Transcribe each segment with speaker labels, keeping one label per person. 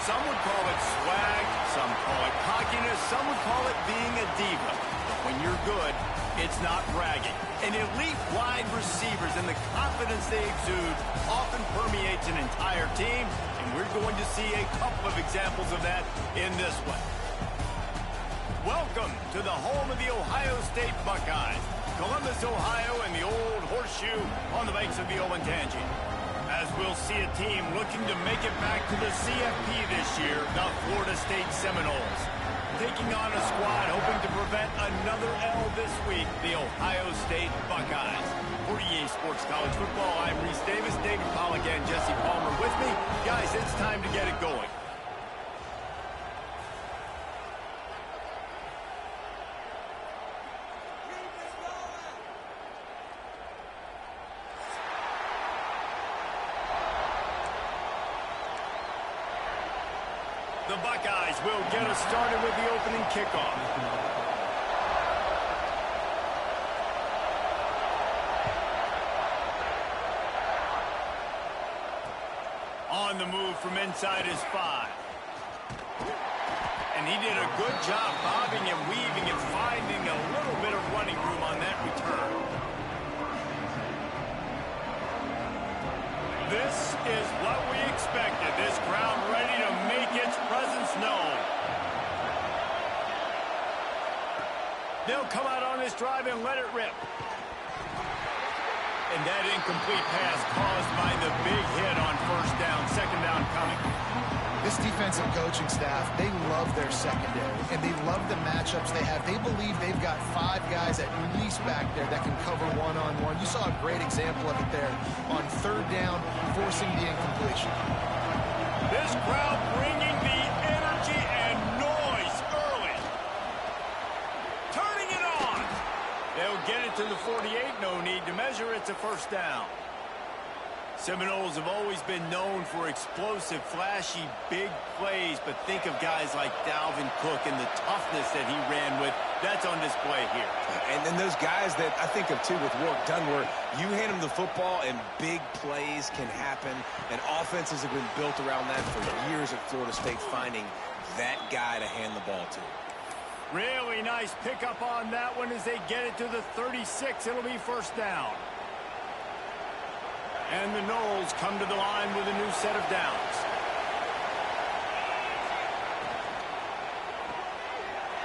Speaker 1: Some would call it swag, some call it cockiness, some would call it being a diva. But when you're good, it's not bragging. And elite wide receivers and the confidence they exude often permeates an entire team, and we're going to see a couple of examples of that in this one. Welcome to the home of the Ohio State Buckeyes, Columbus, Ohio, and the old horseshoe on the banks of the Olentangy. As we'll see a team looking to make it back to the CFP this year, the Florida State Seminoles. Taking on a squad hoping to prevent another L this week, the Ohio State Buckeyes. For EA Sports College Football, I'm Reese Davis, David Pollack, and Jesse Palmer with me. Guys, it's time to get it going. The Buckeyes will get us started with the opening kickoff. On the move from inside his 5. And he did a good job bobbing and weaving and finding a little bit of running room on that return. This is what we expected. This crowd ready to make its presence known. They'll come out on this drive and let it rip. And that incomplete pass caused by the big hit on first down, second down coming.
Speaker 2: This defensive coaching staff, they love their secondary, and they love the matchups they have. They believe they've got 5 guys at least back there that can cover one-on-one. You saw a great example of it there on third down, forcing the incompletion.
Speaker 1: This crowd bringing the energy and noise early. Turning it on. They'll get it to the 48. No need to measure. It's a first down. Seminoles have always been known for explosive, flashy, big plays, but think of guys like Dalvin Cook and the toughness that he ran with. That's on display here.
Speaker 3: And then those guys that I think of, too, with Warrick Dunn, where you hand them the football and big plays can happen, and offenses have been built around that for years at Florida State, finding that guy to hand the ball to.
Speaker 1: Really nice pickup on that one as they get it to the 36. It'll be first down. And the Noles come to the line with a new set of downs.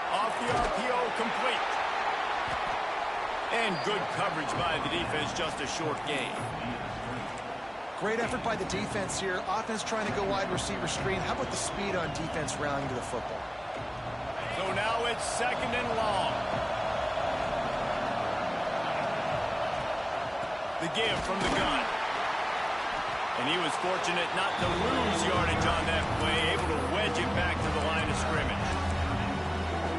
Speaker 1: Off the RPO, complete. And good coverage by the defense, just a short gain.
Speaker 2: Great effort by the defense here. Offense trying to go wide receiver screen. How about the speed on defense rallying to the football?
Speaker 1: So now it's second and long. The give from the gun. And he was fortunate not to lose yardage on that play, able to wedge it back to the line of scrimmage.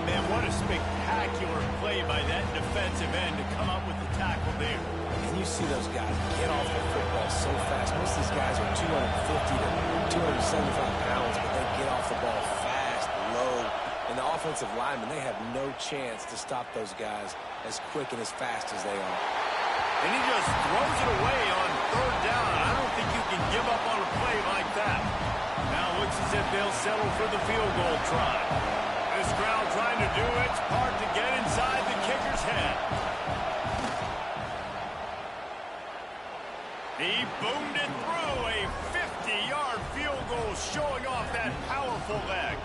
Speaker 1: Man, what a spectacular play by that defensive end to come up with the tackle there.
Speaker 3: And you see those guys get off the football so fast. Most of these guys are 250 to 275 pounds, but they get off the ball fast, low. And the offensive linemen, they have no chance to stop those guys as quick and as fast as they are.
Speaker 1: And he just throws it away on third down. I don't think you can give up on a play like that. Now it looks as if they'll settle for the field goal try. This crowd trying to do its part to get inside the kicker's head. He boomed it through a 50-yard field goal, showing off that powerful leg.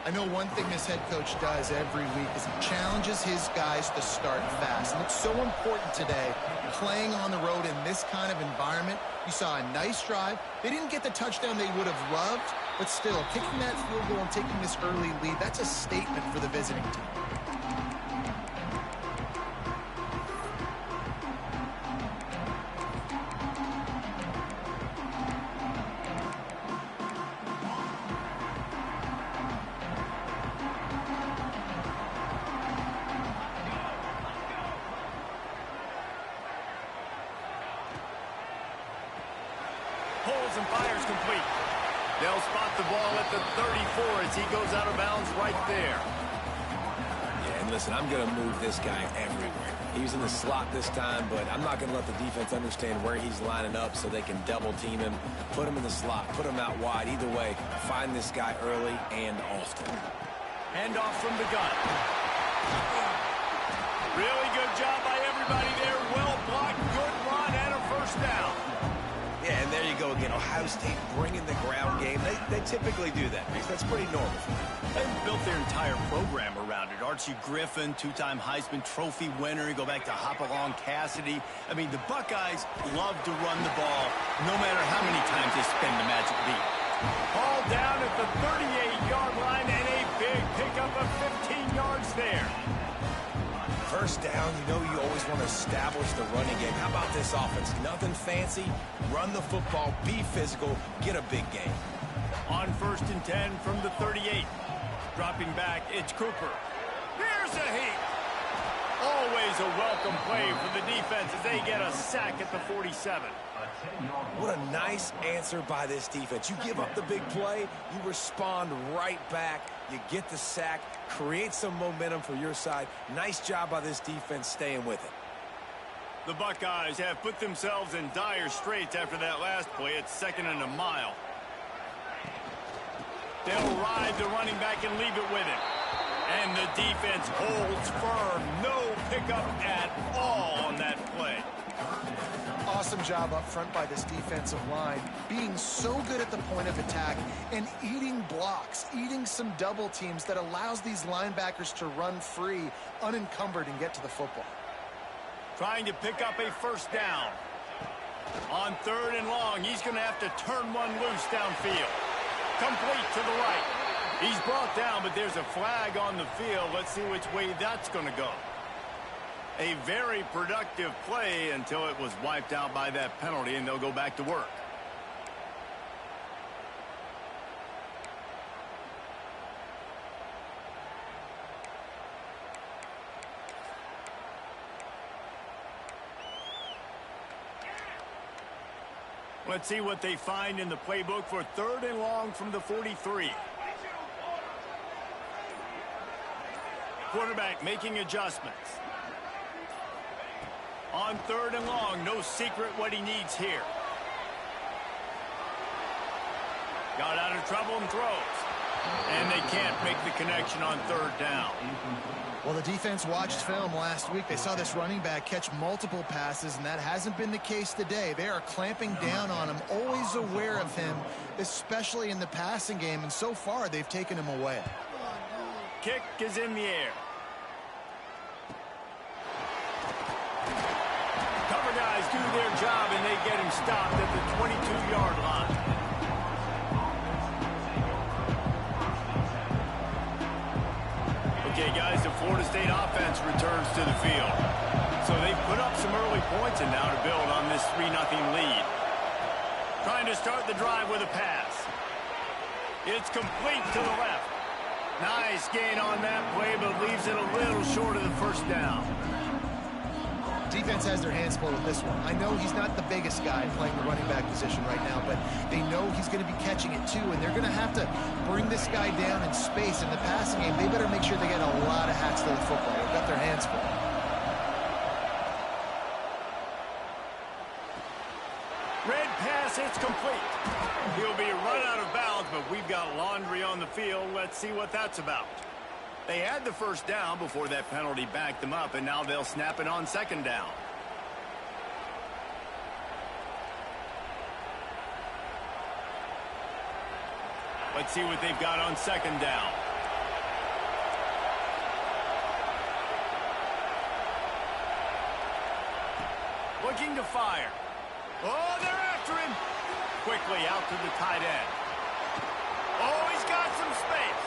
Speaker 2: I know one thing this head coach does every week is he challenges his guys to start fast. And it's so important today, playing on the road in this kind of environment. You saw a nice drive. They didn't get the touchdown they would have loved, but still, kicking that field goal and taking this early lead, that's a statement for the visiting team.
Speaker 1: Pulls and fires complete. They'll spot the ball at the 34 as he goes out of bounds right there.
Speaker 3: Yeah, and listen, I'm going to move this guy everywhere. He was in the slot this time, but I'm not going to let the defense understand where he's lining up so they can double team him, put him in the slot, put him out wide. Either way, find this guy early and often.
Speaker 1: Handoff from the gun. Really good job by everybody there. Well blocked, good run, and a first down.
Speaker 3: Yeah, and there you go again. Ohio State bringing the ground game. They typically do that, because that's pretty normal for them.
Speaker 1: They've built their entire program around it. Archie Griffin, two-time Heisman Trophy winner. You go back to Hopalong Cassidy. I mean, the Buckeyes love to run the ball no matter how many times they spin the magic beat. Ball down at the 38-yard line and a big pickup of 15 yards there.
Speaker 3: First down, you know you always want to establish the running game. How about this offense? Nothing fancy. Run the football, be physical, get a big game.
Speaker 1: On 1st and 10 from the 38. Dropping back, it's Cooper. Here's a heat. Always a welcome play for the defense as they get a sack at the 47.
Speaker 3: What a nice answer by this defense. You give up the big play, you respond right back, you get the sack, create some momentum for your side. Nice job by this defense staying with it.
Speaker 1: The Buckeyes have put themselves in dire straits after that last play. It's 2nd and a mile. They'll ride the running back and leave it with him. And the defense holds firm. No pickup at all on that play.
Speaker 2: Awesome job up front by this defensive line, being so good at the point of attack and eating blocks, eating some double teams that allows these linebackers to run free, unencumbered, and get to the football.
Speaker 1: Trying to pick up a first down. On 3rd and long, he's going to have to turn one loose downfield. Complete to the right. He's brought down, but there's a flag on the field. Let's see which way that's going to go. A very productive play until it was wiped out by that penalty, and they'll go back to work. Let's see what they find in the playbook for 3rd and long from the 43. Quarterback making adjustments. On 3rd and long, no secret what he needs here. Got out of trouble and throws. And they can't make the connection on 3rd down.
Speaker 2: Well, the defense watched film last week. They saw this running back catch multiple passes, and that hasn't been the case today. They are clamping down on him, always aware of him, especially in the passing game, and so far they've taken him away.
Speaker 1: Kick is in the air. Cover guys do their job, and they get him stopped at the 22-yard line. Okay, guys, the Florida State offense returns to the field. So they put up some early points and now to build on this 3-0 lead. Trying to start the drive with a pass. It's complete to the left. Nice gain on that play, but leaves it a little short of the first down.
Speaker 2: Defense has their hands full with this one. I know he's not the biggest guy playing the running back position right now, but they know he's going to be catching it too, and they're going to have to bring this guy down in space. In the passing game, they better make sure they get a lot of hats to the football. They've got their hands full.
Speaker 1: Red pass, it's complete. He'll be run out of bounds, but we've got laundry on the field. Let's see what that's about. They had the first down before that penalty backed them up, and now they'll snap it on 2nd down. Let's see what they've got on 2nd down. Looking to fire. Oh, they're after him. Quickly out to the tight end. Oh, he's got some space.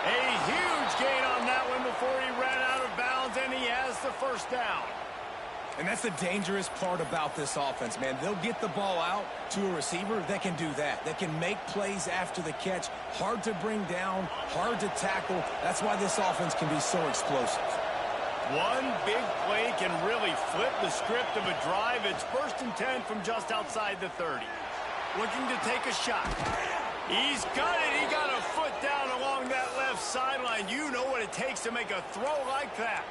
Speaker 1: A huge gain on that one before he ran out of bounds, and he has the first down.
Speaker 3: And that's the dangerous part about this offense, man. They'll get the ball out to a receiver. They can do that. They can make plays after the catch. Hard to bring down, hard to tackle. That's why this offense can be so explosive.
Speaker 1: One big play can really flip the script of a drive. It's 1st and 10 from just outside the 30. Looking to take a shot. He's got it. He got a foot down along that left sideline. You know what it takes to make a throw like that.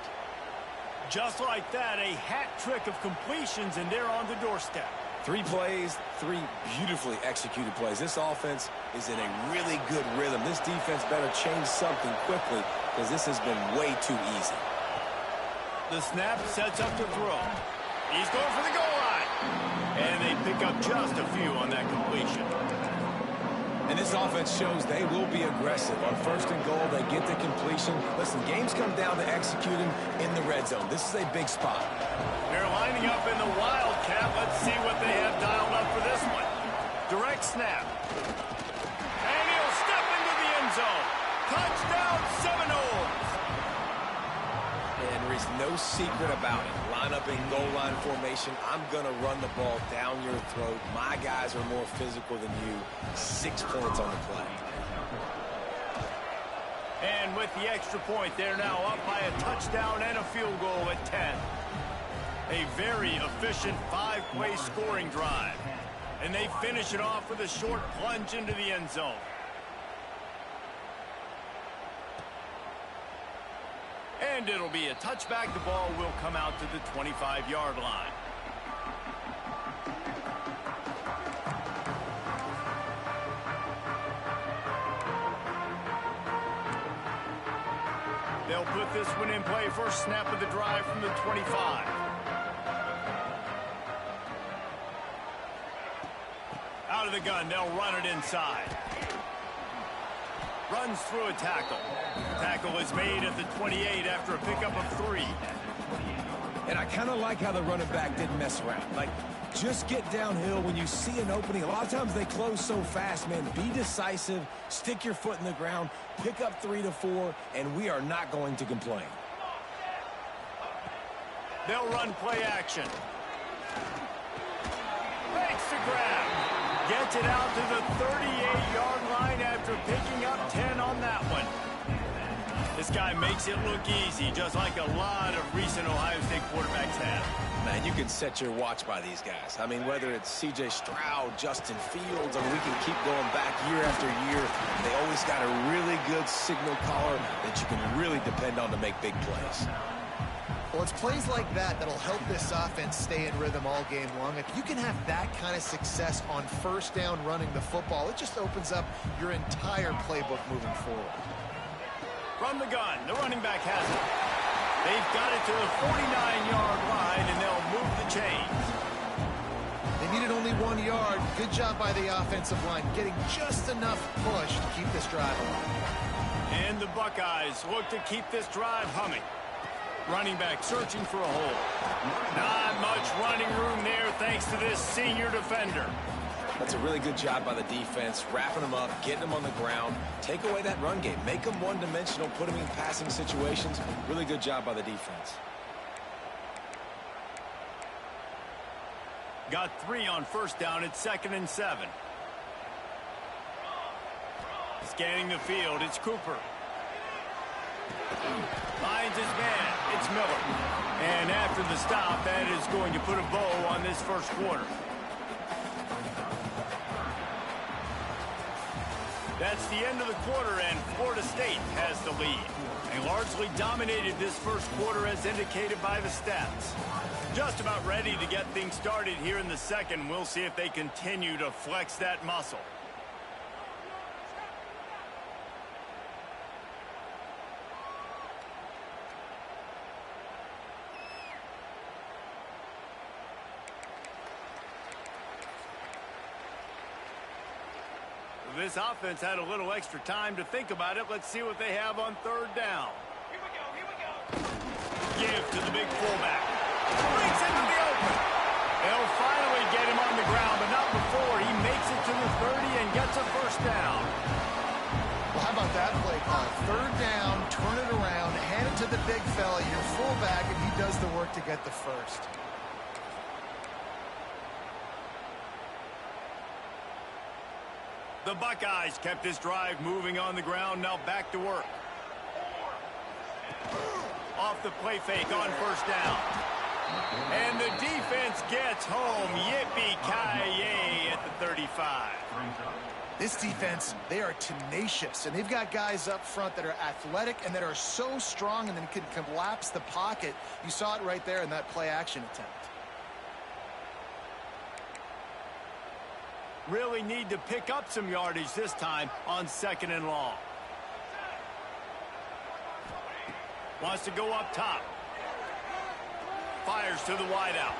Speaker 1: Just like that, a hat trick of completions, and they're on the doorstep.
Speaker 3: 3 plays, 3 beautifully executed plays. This offense is in a really good rhythm. This defense better change something quickly because this has been way too easy.
Speaker 1: The snap sets up to throw. He's going for the goal line. And they pick up just a few on that completion.
Speaker 3: And this offense shows they will be aggressive. On 1st and goal, they get the completion. Listen, games come down to executing in the red zone. This is a big spot.
Speaker 1: They're lining up in the Wildcat. Let's see what they have dialed up for this one. Direct snap. And he'll step into the end zone. Touchdown, Seminoles.
Speaker 3: And there is no secret about it. Line up in goal line formation. I'm going to run the ball down your throat. My guys are more physical than you. 6 points on the play.
Speaker 1: And with the extra point, they're now up by a touchdown and a field goal at 10. A very efficient 5-play scoring drive. And they finish it off with a short plunge into the end zone. And it'll be a touchback. The ball will come out to the 25-yard line. They'll put this one in play. First snap of the drive from the 25. Out of the gun, they'll run it inside. Runs through a tackle. Tackle is made at the 28 after a pickup of 3.
Speaker 3: And I kind of like how the running back didn't mess around. Like, just get downhill when you see an opening. A lot of times they close so fast, man. Be decisive, stick your foot in the ground, pick up 3 to 4, and we are not going to complain.
Speaker 1: They'll run play action. Makes the grab. Gets it out to the 38-yard line after picking up 10 on that one. This guy makes it look easy, just like a lot of recent Ohio State quarterbacks have.
Speaker 3: Man, you can set your watch by these guys. I mean, whether it's C.J. Stroud, Justin Fields, I mean, we can keep going back year after year. They always got a really good signal caller that you can really depend on to make big plays.
Speaker 2: Well, it's plays like that that'll help this offense stay in rhythm all game long. If you can have that kind of success on first down running the football, it just opens up your entire playbook moving forward.
Speaker 1: From the gun, the running back has it. They've got it to the 49-yard line, and they'll move the chains.
Speaker 2: They needed only 1 yard. Good job by the offensive line, getting just enough push to keep this drive alive.
Speaker 1: And the Buckeyes look to keep this drive humming. Running back searching for a hole. Not much running room there thanks to this senior defender.
Speaker 3: That's a really good job by the defense, wrapping them up, getting them on the ground. Take away that run game. Make them one-dimensional, put them in passing situations. Really good job by the defense.
Speaker 1: Got 3 on first down. It's 2nd and 7. Scanning the field, it's Cooper. Finds his man, it's Miller. And after the stop, that is going to put a bow on this first quarter. That's the end of the quarter, and Florida State has the lead. They largely dominated this first quarter as indicated by the stats. Just about ready to get things started here in the second. We'll see if they continue to flex that muscle. This offense had a little extra time to think about it. Let's see what they have on third down. Here we go. Give to the big fullback. Breaks into the open. They'll finally get him on the ground, but not before he makes it to the 30 and gets a first down.
Speaker 2: Well, how about that play call? Third down, turn it around, hand it to the big fella, your fullback, and he does the work to get the first.
Speaker 1: The Buckeyes kept this drive moving on the ground. Now back to work. Off the play fake on first down. And the defense gets home. Yippee-ki-yay at the 35.
Speaker 2: This defense, they are tenacious, and they've got guys up front that are athletic and that are so strong and then can collapse the pocket. You saw it right there in that play-action attempt.
Speaker 1: Really need to pick up some yardage this time on 2nd and long. Wants to go up top. Fires to the wideout.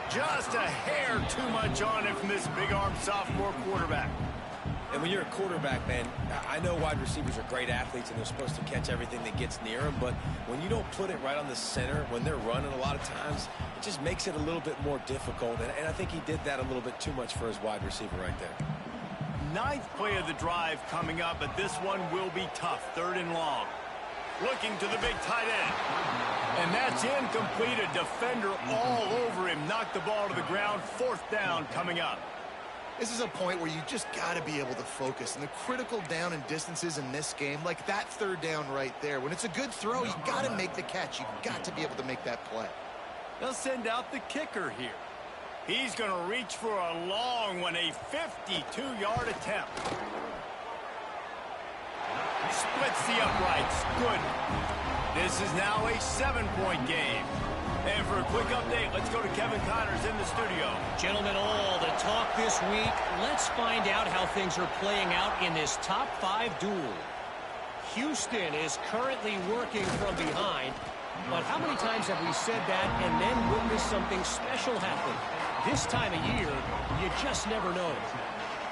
Speaker 1: Just a hair too much on it from this big-armed sophomore quarterback.
Speaker 3: And when you're a quarterback, man, I know wide receivers are great athletes and they're supposed to catch everything that gets near them, but when you don't put it right on the center, when they're running a lot of times, it just makes it a little bit more difficult. And I think he did that a little bit too much for his wide receiver right there.
Speaker 1: 9th play of the drive coming up, but this one will be tough. 3rd and long. Looking to the big tight end. And that's incomplete. A defender all over him. Knocked the ball to the ground. 4th down coming up.
Speaker 2: This is a point where you just got to be able to focus. And the critical down and distances in this game, like that 3rd down right there, when it's a good throw, you got to make the catch. You've got to be able to make that play.
Speaker 1: They'll send out the kicker here. He's going to reach for a long one, a 52-yard attempt. Splits the uprights. Good. This is now a 7-point game. And for a quick update, let's go to Kevin Connors in the studio.
Speaker 4: Gentlemen, all the talk this week. Let's find out how things are playing out in this top 5 duel. Houston is currently working from behind. But how many times have we said that and then witnessed something special happen? This time of year, you just never know.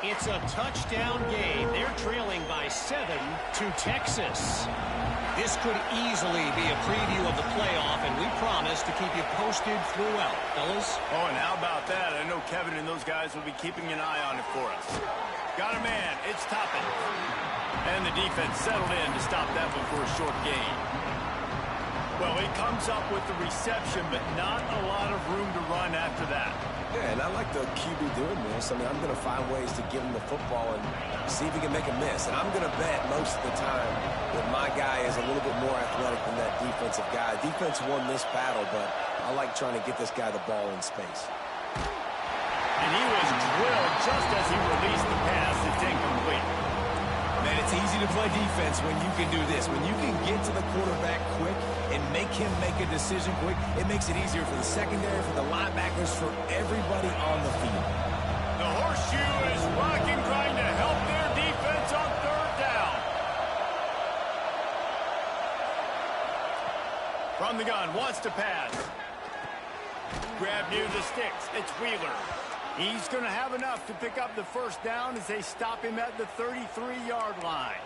Speaker 4: It's a touchdown game. They're trailing by 7 to Texas. This could easily be a preview of the playoff, and we promise to keep you posted throughout, fellas.
Speaker 1: Oh, and how about that? I know Kevin and those guys will be keeping an eye on it for us. Got a man. It's Toppin. And the defense settled in to stop that one for a short gain. Well, he comes up with the reception, but not a lot of room to run after that.
Speaker 3: Yeah, and I like the QB doing this. I mean, I'm going to find ways to give him the football and see if he can make a miss. And I'm going to bet most of the time that my guy is a little bit more athletic than that defensive guy. Defense won this battle, but I like trying to get this guy the ball in space.
Speaker 1: And he was drilled just as he released the pass. It's incomplete.
Speaker 3: Man, it's easy to play defense when you can do this. When you can get to the quarterback quick and make him make a decision quick, it makes it easier for the secondary, for the linebackers, for everybody on the field.
Speaker 1: The horseshoe is rocking, trying to help their defense on 3rd down. From the gun, wants to pass. Grab near the sticks. It's Wheeler. He's going to have enough to pick up the 1st down as they stop him at the 33-yard line.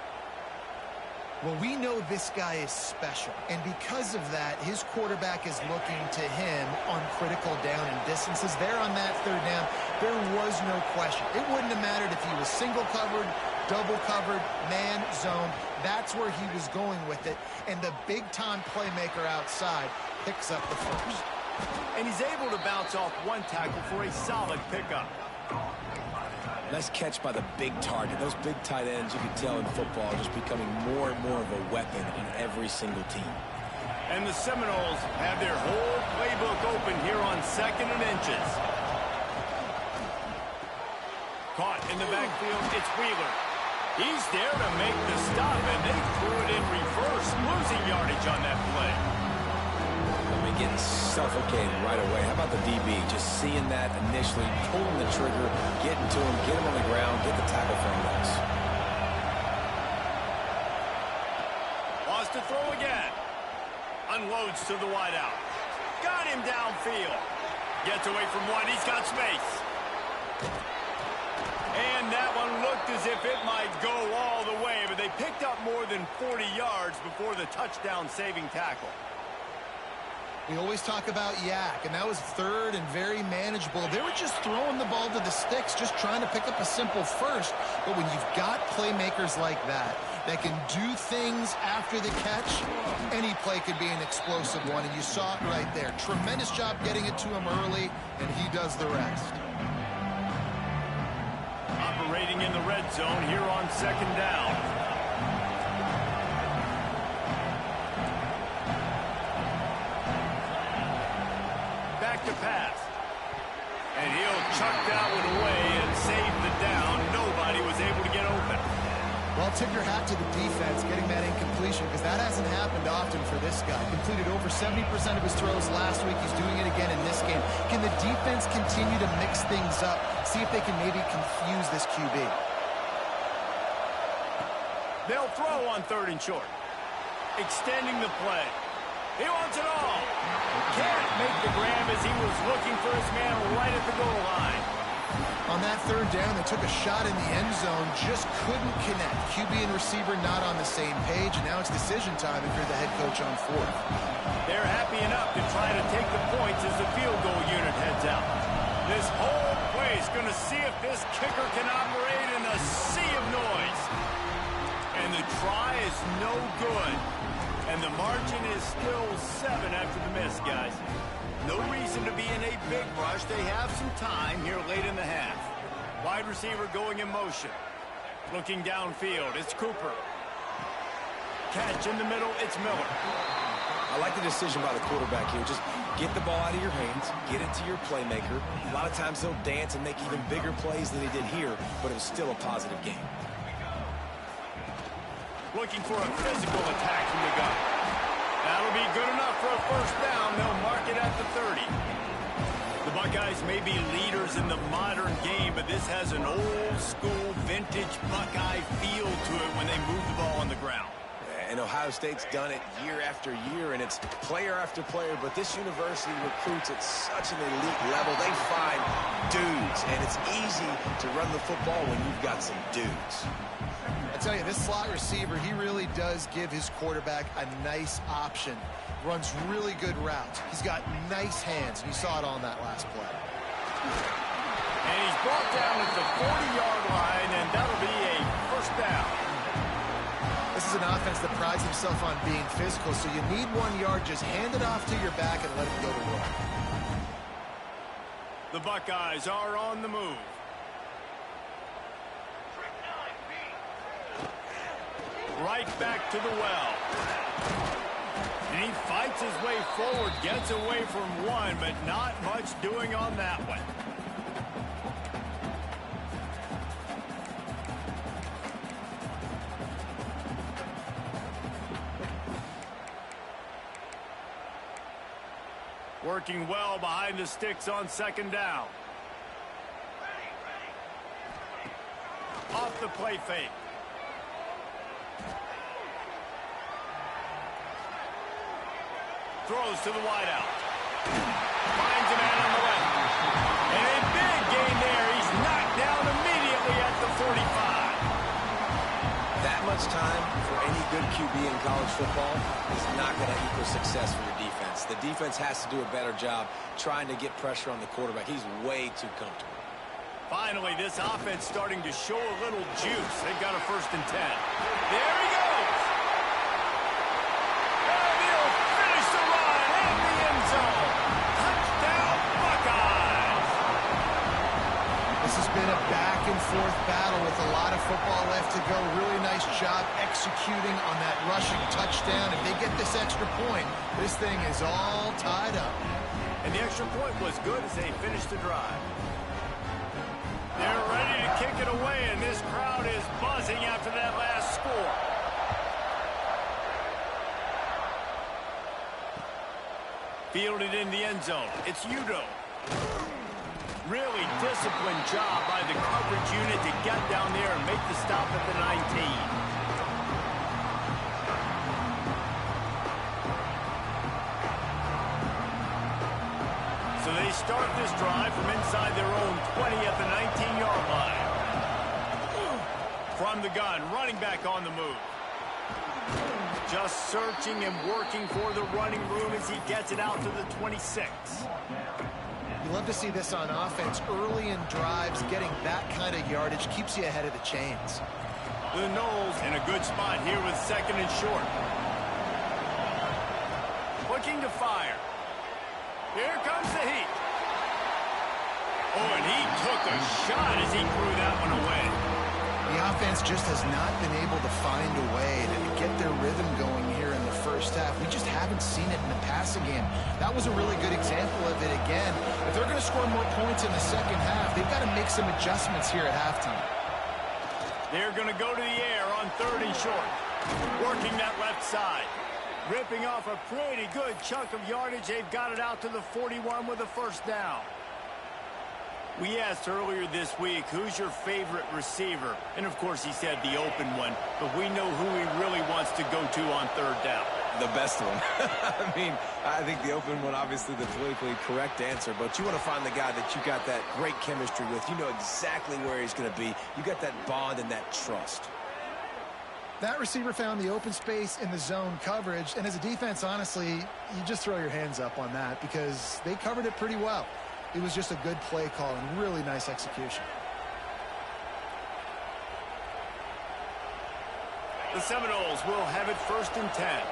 Speaker 2: Well, we know this guy is special, and because of that, his quarterback is looking to him on critical down and distances. There on that 3rd down, there was no question. It wouldn't have mattered if he was single covered, double covered, man, zone. That's where he was going with it, and the big-time playmaker outside picks up the 1st.
Speaker 1: And he's able to bounce off one tackle for a solid pickup.
Speaker 3: Nice catch by the big target. Those big tight ends, you can tell in football, are just becoming more and more of a weapon on every single team.
Speaker 1: And the Seminoles have their whole playbook open here on 2nd and inches. Caught in the backfield, it's Wheeler. He's there to make the stop, and they threw it in reverse, losing yardage on that play.
Speaker 3: Getting suffocated right away. How about the DB? Just seeing that initially, pulling the trigger, getting to him, get him on the ground, get the tackle for him next.
Speaker 1: Wants to throw again. Unloads to the wideout. Got him downfield. Gets away from one. He's got space. And that one looked as if it might go all the way, but they picked up more than 40 yards before the touchdown-saving tackle.
Speaker 2: We always talk about Yak, and that was 3rd and very manageable. They were just throwing the ball to the sticks, just trying to pick up a simple 1st. But when you've got playmakers like that can do things after the catch, any play could be an explosive one, and you saw it right there. Tremendous job getting it to him early, and he does the rest.
Speaker 1: Operating in the red zone here on 2nd down. To pass. And he'll chuck that one away and save the down. Nobody was able to get
Speaker 2: Well, tip your hat to the defense getting that incompletion because that hasn't happened often for this guy. Completed over 70% of his throws last week. He's doing it again in this game. Can the defense continue to mix things up? See if they can maybe confuse this QB.
Speaker 1: They'll throw on 3rd and short. Extending the play. He wants it all. Can't make the grab as he was looking for his man right at the goal line.
Speaker 2: On that 3rd down, they took a shot in the end zone, just couldn't connect. QB and receiver not on the same page, and now it's decision time if you're the head coach on 4th.
Speaker 1: They're happy enough to try to take the points as the field goal unit heads out. This whole play is going to see if this kicker can operate in a sea of noise. And the try is no good. And the margin is still 7 after the miss, guys. No reason to be in a big rush. They have some time here late in the half. Wide receiver going in motion. Looking downfield, it's Cooper. Catch in the middle, it's Miller.
Speaker 3: I like the decision by the quarterback here. Just get the ball out of your hands, get it to your playmaker. A lot of times he'll dance and make even bigger plays than he did here, but it was still a positive game.
Speaker 1: Looking for a physical attack from the gun. That'll be good enough for a 1st down. They'll mark it at the 30. The Buckeyes may be leaders in the modern game, but this has an old-school, vintage Buckeye feel to it when they move the ball on the ground.
Speaker 3: And Ohio State's done it year after year, and it's player after player, but this university recruits at such an elite level. They find dudes, and it's easy to run the football when you've got some dudes.
Speaker 2: I tell you, this slot receiver, he really does give his quarterback a nice option. Runs really good routes. He's got nice hands, and you saw it on that last play.
Speaker 1: And he's brought down at the 40-yard line, and that'll be a 1st down.
Speaker 2: This is an offense that prides himself on being physical, so you need 1 yard, just hand it off to your back and let it go to work.
Speaker 1: The Buckeyes are on the move. Right back to the well. And he fights his way forward, gets away from one, but not much doing on that one. Working well behind the sticks on 2nd down. Off the play fake. Throws to the wideout. Finds a man on the left. And a big gain there. He's knocked down immediately at the 45.
Speaker 3: That much time for any good QB in college football is not going to equal success for your defense. The defense has to do a better job trying to get pressure on the quarterback. He's way too comfortable.
Speaker 1: Finally, this offense starting to show a little juice. They've got a 1st and 10. There he goes. And he'll finish the run in the end zone. Touchdown, Buckeyes.
Speaker 2: This has been a back-and-forth battle with a lot of football left to go. Really nice job executing on that rushing touchdown. If they get this extra point, this thing is all tied up.
Speaker 1: And the extra point was good as they finished the drive. They're ready to kick it away, and this crowd is buzzing after that last score. Fielded in the end zone. It's Udo. Really disciplined job by the coverage unit to get down there and make the stop at the 19. So they start this drive from inside their own 20 at the 19-yard line. From the gun, running back on the move. Just searching and working for the running room as he gets it out to the 26.
Speaker 2: You love to see this on offense. Early in drives, getting that kind of yardage keeps you ahead of the chains.
Speaker 1: The Noles in a good spot here with 2nd and short. Looking to fire. Here comes the heat. Oh, and he took a shot as he threw that one away.
Speaker 2: The offense just has not been able to find a way to get their rhythm going here in the 1st half. We just haven't seen it in the passing game. That was a really good example of it again. If they're going to score more points in the 2nd half, they've got to make some adjustments here at halftime.
Speaker 1: They're going to go to the air on 3rd and short. Working that left side. Ripping off a pretty good chunk of yardage. They've got it out to the 41 with a first down. We asked earlier this week, who's your favorite receiver? And, of course, he said the open one. But we know who he really wants to go to on 3rd down.
Speaker 3: The best one. I mean, I think the open one, obviously the politically correct answer, but you want to find the guy that you got that great chemistry with. You know exactly where he's going to be. You got that bond and that trust.
Speaker 2: That receiver found the open space in the zone coverage, and as a defense, honestly, you just throw your hands up on that because they covered it pretty well. It was just a good play call and really nice execution.
Speaker 1: The Seminoles will have it 1st and 10.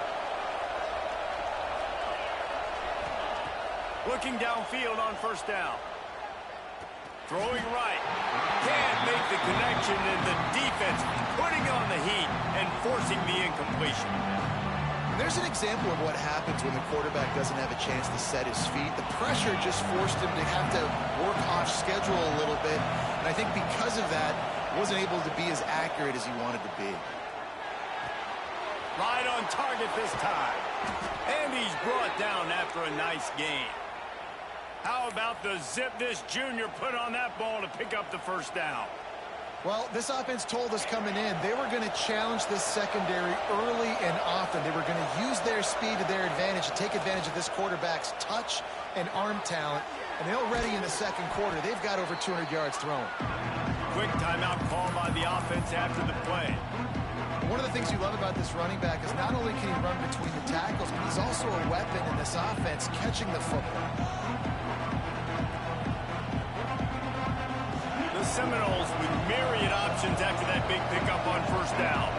Speaker 1: Looking downfield on 1st down. Throwing right. Can't make the connection, and the defense putting on the heat and forcing the incompletion.
Speaker 2: There's an example of what happens when the quarterback doesn't have a chance to set his feet. The pressure just forced him to have to work off schedule a little bit, and I think because of that, wasn't able to be as accurate as he wanted to be.
Speaker 1: Right on target this time. And he's brought down after a nice gain. How about the zip this junior put on that ball to pick up the first down?
Speaker 2: Well, this offense told us coming in they were going to challenge this secondary early and often. They were going to use their speed to their advantage and take advantage of this quarterback's touch and arm talent. And already in the second quarter, they've got over 200 yards thrown.
Speaker 1: Quick timeout call by the offense after the play.
Speaker 2: One of the things you love about this running back is not only can he run between the tackles, but he's also a weapon in this offense catching the football.
Speaker 1: The Seminoles with myriad options after that big pickup on 1st down.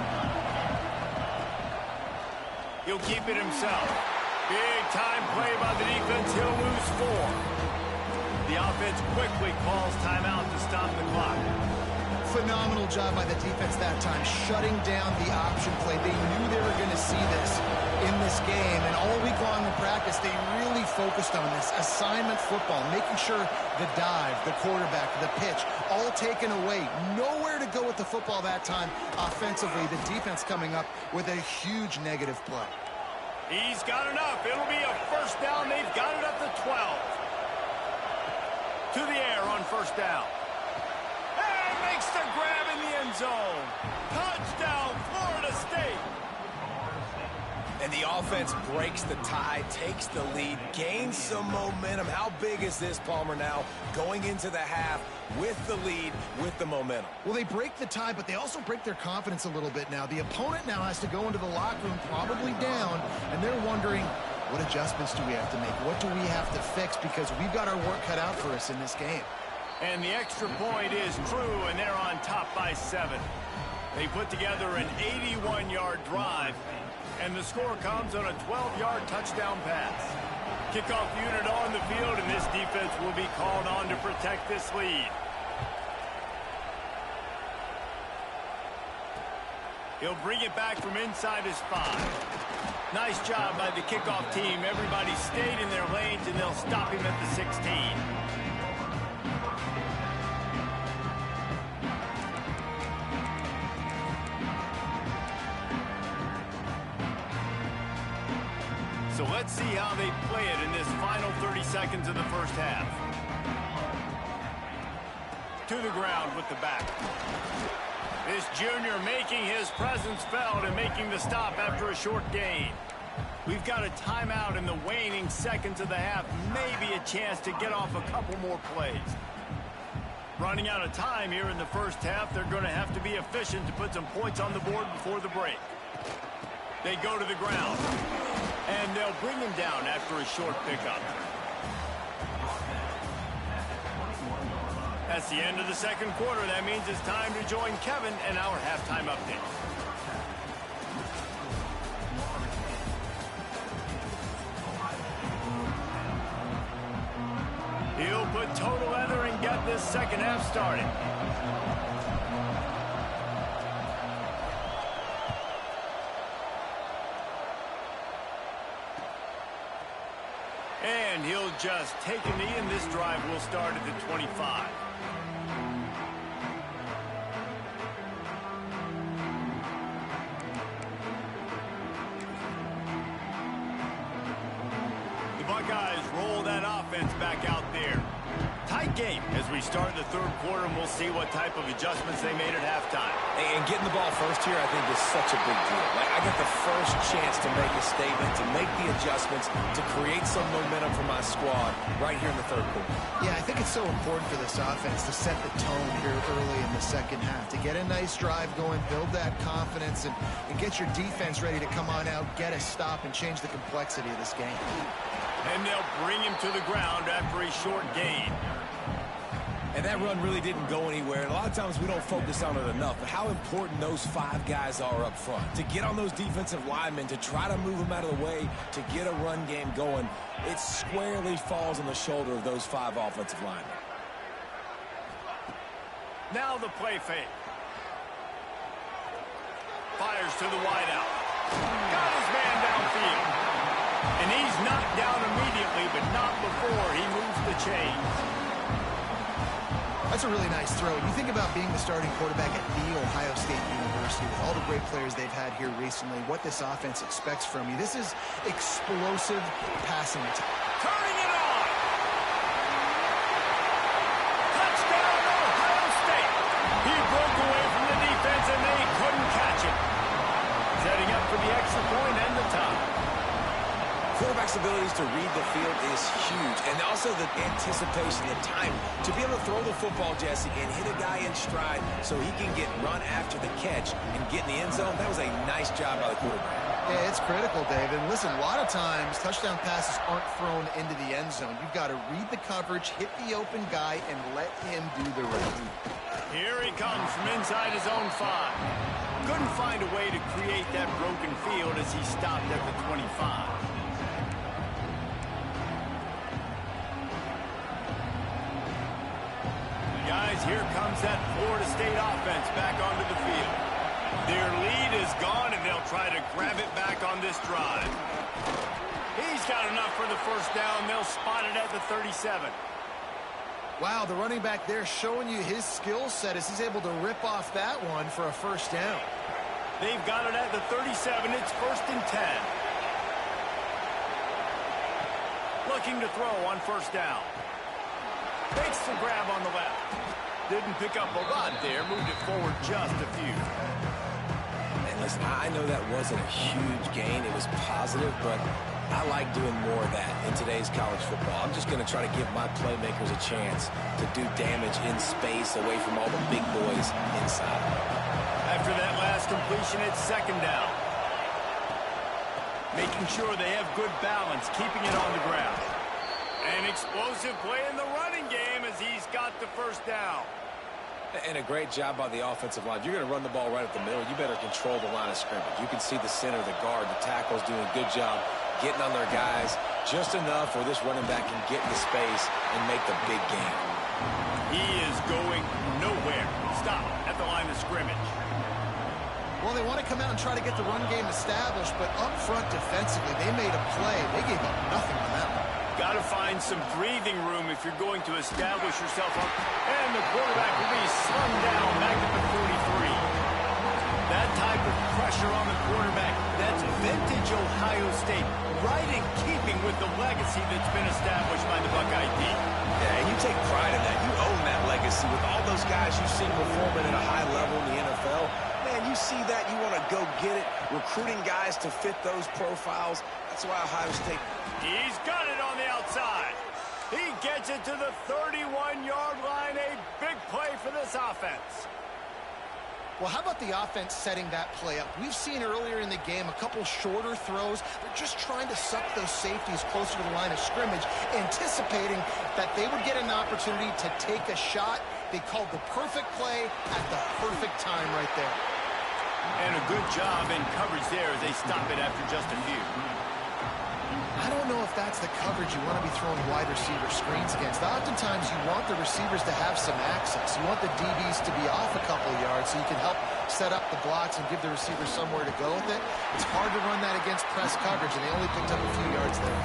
Speaker 1: He'll keep it himself. Big time play by the defense. He'll lose 4. The offense quickly calls timeout to stop the clock.
Speaker 2: Phenomenal job by the defense that time, shutting down the option play. They knew they were going to see this in this game, and all week long in practice, they really focused on this assignment football, making sure the dive, the quarterback, the pitch, all taken away. Nowhere to go with the football that time offensively. The defense coming up with a huge negative play.
Speaker 1: He's got enough. It'll be a first down. They've got it up to 12. To the air on 1st down. Makes the grab in the end zone. Touchdown, Florida State.
Speaker 3: And the offense breaks the tie, takes the lead, gains some momentum. How big is this, Palmer, now going into the half with the lead, with the momentum?
Speaker 2: Well, they break the tie, but they also break their confidence a little bit now. The opponent now has to go into the locker room probably down, and they're wondering, what adjustments do we have to make? What do we have to fix? Because we've got our work cut out for us in this game.
Speaker 1: And the extra point is true, and they're on top by 7. They put together an 81-yard drive, and the score comes on a 12-yard touchdown pass. Kickoff unit on the field, and this defense will be called on to protect this lead. He'll bring it back from inside his 5. Nice job by the kickoff team. Everybody stayed in their lanes, and they'll stop him at the 16. So let's see how they play it in this final 30 seconds of the first half. To the ground with the back. This junior making his presence felt and making the stop after a short gain. We've got a timeout in the waning seconds of the half. Maybe a chance to get off a couple more plays. Running out of time here in the first half. They're going to have to be efficient to put some points on the board before the break. They go to the ground. And they'll bring him down after a short pickup. That's the end of the second quarter. That means it's time to join Kevin and our halftime update. He'll put total leather and get this second half started. And he'll just take a knee, and this drive will start at the 25. Buckeyes roll that offense back out there. Tight game as we start the third quarter, and we'll see what type of adjustments they made at halftime.
Speaker 3: And getting the ball first here, I think, is such a big deal. Like, I get the first chance to make a statement, to make the adjustments, to create some momentum for my squad right here in the third quarter.
Speaker 2: Yeah, I think it's so important for this offense to set the tone here early in the second half, to get a nice drive going, build that confidence, and get your defense ready to come on out, get a stop, and change the complexity of this game.
Speaker 1: And they'll bring him to the ground after a short gain.
Speaker 3: And that run really didn't go anywhere. And a lot of times we don't focus on it enough. But how important those 5 guys are up front. To get on those defensive linemen, to try to move them out of the way, to get a run game going, it squarely falls on the shoulder of those 5 offensive linemen.
Speaker 1: Now the play fake. Fires to the wideout. Got his man downfield. And he's knocked down immediately, but not before he moves the chains.
Speaker 2: That's a really nice throw. You think about being the starting quarterback at The Ohio State University with all the great players they've had here recently, what this offense expects from you. This is explosive passing attack.
Speaker 1: Turning it on! Touchdown, Ohio State! He broke away from the defense and they couldn't catch him. Setting up for the extra point and the tie.
Speaker 3: Quarterback's abilities to read the field is huge. And also the anticipation, the time. To be able to throw the football, Jesse, and hit a guy in stride so he can get run after the catch and get in the end zone, that was a nice job by the quarterback.
Speaker 2: Yeah, it's critical, David. And listen, a lot of times touchdown passes aren't thrown into the end zone. You've got to read the coverage, hit the open guy, and let him do the rest.
Speaker 1: Here he comes from inside his own 5. Couldn't find a way to create that broken field as he stopped at the 25. Guys, here comes that Florida State offense back onto the field. Their lead is gone, and they'll try to grab it back on this drive. He's got enough for the first down. They'll spot it at the 37.
Speaker 2: Wow, the running back there showing you his skill set as he's able to rip off that one for a first down.
Speaker 1: They've got it at the 37. It's 1st and 10. Looking to throw on first down. Makes the grab on the left. Didn't pick up a lot there. Moved it forward just a few.
Speaker 3: And listen, I know that wasn't a huge gain. It was positive, but I like doing more of that in today's college football. I'm just going to try to give my playmakers a chance to do damage in space away from all the big boys inside.
Speaker 1: After that last completion, it's 2nd down. Making sure they have good balance, keeping it on the ground. An explosive play in the running game as he's got the first down.
Speaker 3: And a great job by the offensive line. If you're going to run the ball right up the middle, you better control the line of scrimmage. You can see the center, the guard, the tackles doing a good job getting on their guys just enough where this running back can get into space and make the big game.
Speaker 1: He is going nowhere. Stop at the line of scrimmage.
Speaker 2: Well, they want to come out and try to get the run game established, but up front defensively, they made a play. They gave up nothing on that one.
Speaker 1: Got to find some breathing room if you're going to establish yourself up. And the quarterback will be slung down back at the 43. That type of pressure on the quarterback, that's vintage Ohio State. Right in keeping with the legacy that's been established by the Buckeye team.
Speaker 3: Yeah, and you take pride in that. You own that legacy with all those guys you've seen performing at a high level in the NFL. Man, you see that, you want to go get it. Recruiting guys to fit those profiles. That's why Ohio State...
Speaker 1: He's got it on the outside. He gets it to the 31-yard line. A big play for this offense.
Speaker 2: Well, how about the offense setting that play up? We've seen earlier in the game a couple shorter throws. They're just trying to suck those safeties closer to the line of scrimmage, anticipating that they would get an opportunity to take a shot. They called the perfect play at the perfect time right there.
Speaker 1: And a good job in coverage there as they stop it after just a few.
Speaker 2: I don't know if that's the coverage you want to be throwing wide receiver screens against. Oftentimes, you want the receivers to have some access. You want the DBs to be off a couple of yards so you can help set up the blocks and give the receivers somewhere to go with it. It's hard to run that against press coverage, and they only picked up a few yards there.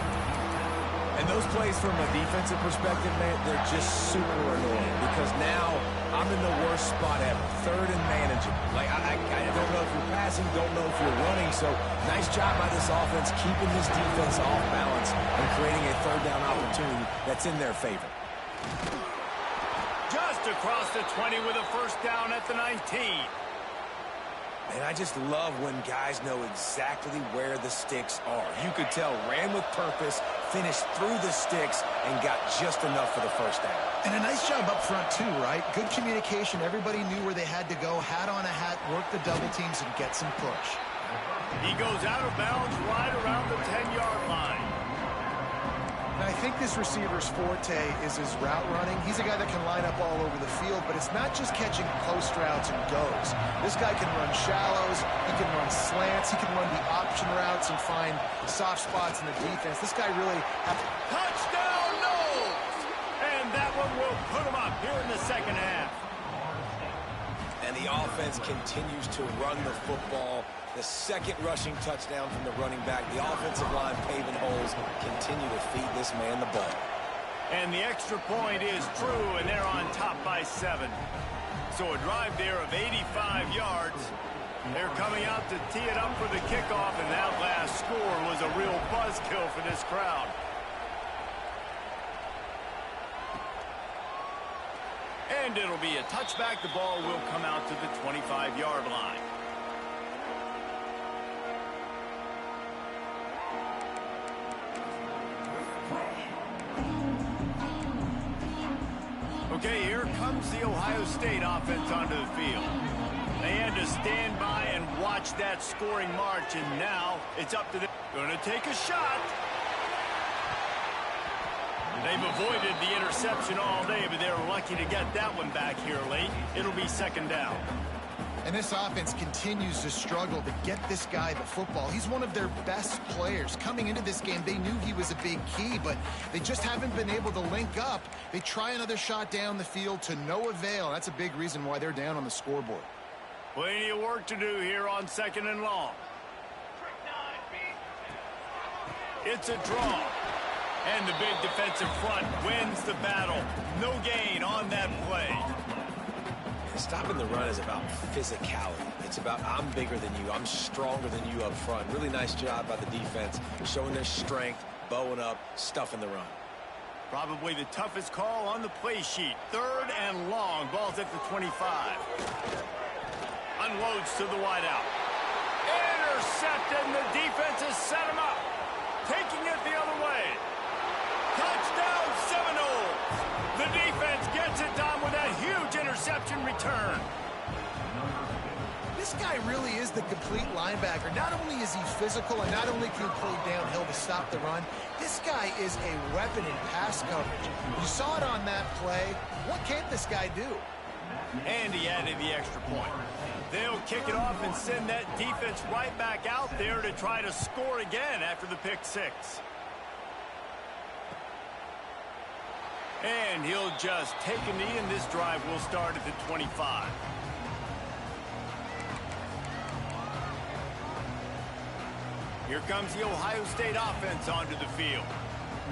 Speaker 3: And those plays from a defensive perspective, man, they're just super annoying because now I'm in the worst spot ever. 3rd and manageable. Like, I don't know if you're passing passing, don't know if you're running. So nice job by this offense keeping this defense off balance and creating a third down opportunity that's in their favor.
Speaker 1: Just across the 20 with a first down at the 19.
Speaker 3: And I just love when guys know exactly where the sticks are. You could tell ran with purpose, finished through the sticks, and got just enough for the first down.
Speaker 2: And a nice job up front, too, right? Good communication. Everybody knew where they had to go. Hat on a hat, work the double teams, and get some push.
Speaker 1: He goes out of bounds right around the 10-yard line.
Speaker 2: And I think this receiver's forte is his route running. He's a guy that can line up all over the field, but it's not just catching post routes and goes. This guy can run shallows, he can run slants, he can run the option routes and find soft spots in the defense. This guy really...
Speaker 1: Touchdown, Knowles! And that one will put him up here in the second half.
Speaker 3: And the offense continues to run the football. The second rushing touchdown from the running back. The offensive line paving holes. Continue to feed this man the ball.
Speaker 1: And the extra point is true, and they're on top by 7. So a drive there of 85 yards. They're coming out to tee it up for the kickoff, and that last score was a real buzzkill for this crowd. And it'll be a touchback. The ball will come out to the 25-yard line. Okay, here comes the Ohio State offense onto the field. They had to stand by and watch that scoring march, and now it's up to them. Going to take a shot. They've avoided the interception all day, but they're lucky to get that one back here late. It'll be second down.
Speaker 2: And this offense continues to struggle to get this guy the football. He's one of their best players. Coming into this game, they knew he was a big key, but they just haven't been able to link up. They try another shot down the field to no avail. That's a big reason why they're down on the scoreboard.
Speaker 1: Plenty of work to do here on second and long. It's a draw. And the big defensive front wins the battle. No gain on that play.
Speaker 3: Stopping the run is about physicality. It's about I'm bigger than you. I'm stronger than you up front. Really nice job by the defense, showing their strength, bowing up, stuffing the run.
Speaker 1: Probably the toughest call on the play sheet. Third and long. Ball's at the 25. Unloads to the wideout. Intercepted, and the defense has set him up. Taking it the other way. Touchdown, Seminoles. The defense gets it done with that huge interception return.
Speaker 2: This guy really is the complete linebacker. Not only is he physical and not only can he play downhill to stop the run, this guy is a weapon in pass coverage. You saw it on that play. What can't this guy do?
Speaker 1: And he added the extra point. They'll kick it off and send that defense right back out there to try to score again after the pick six. And he'll just take a knee, and this drive will start at the 25. Here comes the Ohio State offense onto the field.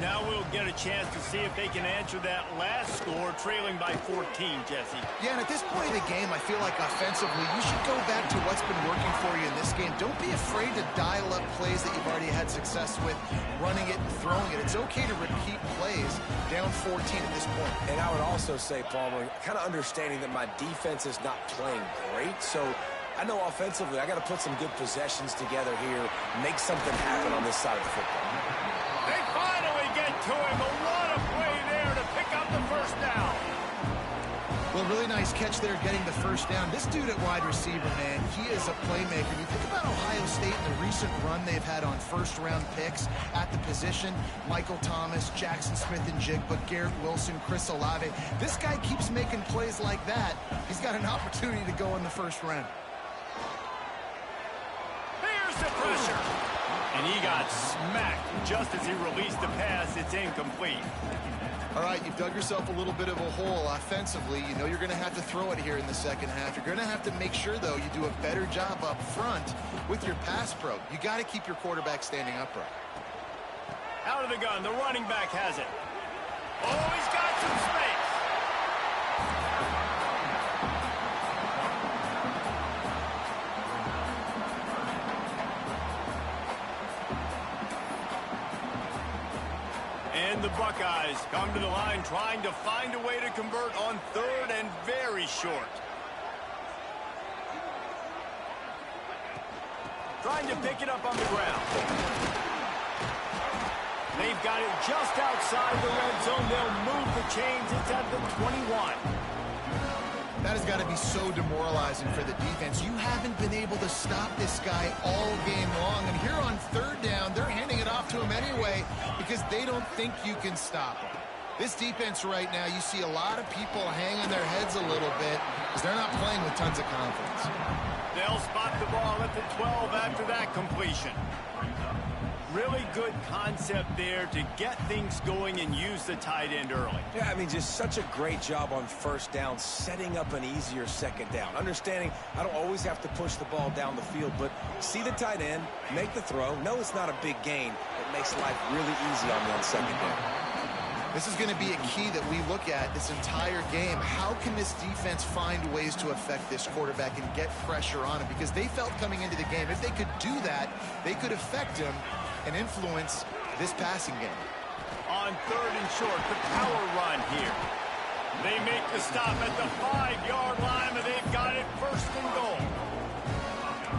Speaker 1: Now we'll get a chance to see if they can answer that last score, trailing by 14, Jesse.
Speaker 2: Yeah, and at this point of the game, I feel like offensively, you should go back to what's been working for you in this game. Don't be afraid to dial up plays that you've already had success with, running it and throwing it. It's okay to repeat plays down 14 at this point.
Speaker 3: And I would also say, Palmer, kind of understanding that my defense is not playing great, so I know offensively I got to put some good possessions together here, make something happen on this side of the football.
Speaker 1: They finally get to him. A lot of play there to pick up the first down.
Speaker 2: Well, really nice catch there getting the first down. This dude at wide receiver, man, he is a playmaker. You think about Ohio State and the recent run they've had on first-round picks at the position. Michael Thomas, Jackson Smith-Njigba, Garrett Wilson, Chris Olave. This guy keeps making plays like that. He's got an opportunity to go in the first round.
Speaker 1: Here's the pressure. And he got smacked just as he released the pass. It's incomplete.
Speaker 2: All right, you've dug yourself a little bit of a hole offensively. You know you're going to have to throw it here in the second half. You're going to have to make sure, though, you do a better job up front with your pass pro. You got to keep your quarterback standing upright.
Speaker 1: Out of the gun, the running back has it. Oh, he's got some space. the Buckeyes come to the line trying to find a way to convert on third and very short. Trying to pick it up on the ground. They've got it just outside the red zone. They'll move the chains. It's at the 21.
Speaker 2: That has got to be so demoralizing for the defense. You haven't been able to stop this guy all game long. And here on third down, they're handing it off to him anyway because they don't think you can stop him. This defense right now, you see a lot of people hanging their heads a little bit because they're not playing with tons of confidence.
Speaker 1: They'll spot the ball at the 12 after that completion. Really good concept there to get things going and use the tight end early.
Speaker 3: Yeah, I mean, just such a great job on first down, setting up an easier second down. Understanding I don't always have to push the ball down the field, but see the tight end, make the throw. No, it's not a big gain. It makes life really easy on me on second down.
Speaker 2: This is going to be a key that we look at this entire game. How can this defense find ways to affect this quarterback and get pressure on him? Because they felt coming into the game, if they could do that, they could affect him and influence this passing game.
Speaker 1: On third and short, the power run here. They make the stop at the 5-yard line, and they've got it first and goal.